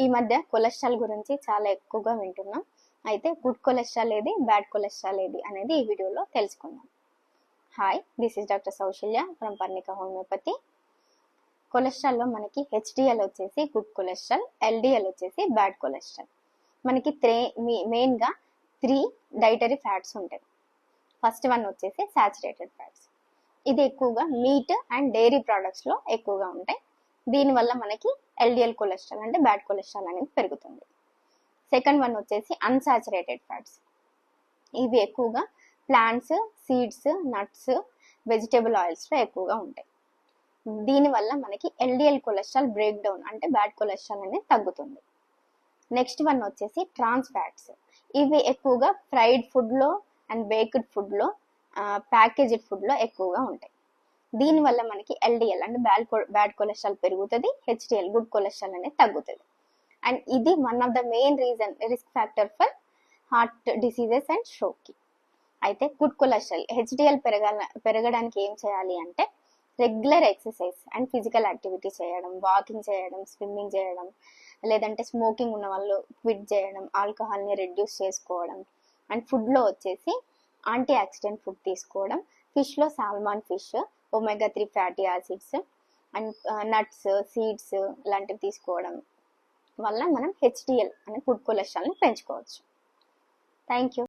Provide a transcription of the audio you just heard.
ఈ మధ్య కొలెస్ట్రాల్ గురించి చాలా ఎక్కువగా వింటున్నాం. అయితే గుడ్ కొలెస్ట్రాల్ ఏది, బ్యాడ్ కొలెస్ట్రాల్ ఏది అనేది ఈ వీడియోలో తెలుసుకుందాం. Hi, this is doctor Saushalya from Parnika homeopathy. కొలెస్ట్రాల్లో మనకి హెచ్డిఎల్ వచ్చేసి గుడ్ కొలెస్ట్రాల్, ఎల్డిఎల్ వచ్చేసి బ్యాడ్ కొలెస్ట్రాల్. మనకి మెయిన్గా 3 డైటరీ ఫ్యాట్స్ ఉంటాయి. ఫస్ట్ వన్ వచ్చేసి సాచురేటెడ్ ఫ్యాట్స్. ఇది ఎక్కువగా మీట్ అండ్ డైరీ ప్రోడక్ట్స్లో ఎక్కువగా ఉంటాయి. దీనివల్ల మనకి ఎల్డిఎల్ కొలెస్ట్రాల్ అంటే బ్యాడ్ కొలెస్ట్రాల్ అనేది పెరుగుతుంది. సెకండ్ వన్ వచ్చేసి అన్సాచురేటెడ్ ఫ్యాట్స్. ఇవి ఎక్కువగా ప్లాంట్స్, సీడ్స్, నట్స్, వెజిటేబుల్ ఆయిల్స్లో ఎక్కువగా ఉంటాయి. దీనివల్ల మనకి ఎల్డిఎల్ కొలెస్ట్రాల్ బ్రేక్ డౌన్ అంటే బ్యాడ్ కొలెస్ట్రాల్ అనేది తగ్గుతుంది. నెక్స్ట్ వన్ వచ్చేసి ట్రాన్స్ ఫ్యాట్స్. ఇవి ఎక్కువగా ఫ్రైడ్ ఫుడ్లో అండ్ బేక్డ్ ఫుడ్లో, ప్యాకేజ్డ్ ఫుడ్లో ఎక్కువగా ఉంటాయి. దీనివల్ల మనకి ఎల్డిఎల్ అంటే బ్యాడ్ కొలెస్ట్రాల్ పెరుగుతుంది, హెచ్డిఎల్ గుడ్ కొలెస్ట్రాల్ అనేది తగ్గుతుంది. అండ్ ఇది one of the main risk factor for heart diseases and స్ట్రోక్కి. అయితే గుడ్ కొలెస్ట్రాల్ హెచ్డిఎల్ పెరగడానికి ఏం చేయాలి అంటే regular exercise and physical activity చేయడం, వాకింగ్ చేయడం, స్విమ్మింగ్ చేయడం, లేదంటే స్మోకింగ్ ఉన్న వాళ్ళు క్విట్ చేయడం, ఆల్కహాల్ని రెడ్యూస్ చేసుకోవడం, అండ్ ఫుడ్లో వచ్చేసి యాంటీ ఆక్సిడెంట్ ఫుడ్ తీసుకోవడం, ఫిష్లో salmon fish, omega 3 fatty acids and nuts, seeds లాంటివి తీసుకోవడం వల్ల మనం హెచ్డిఎల్ అనే గుడ్ కొలెస్ట్రాల్ని పెంచుకోవచ్చు. Thank you.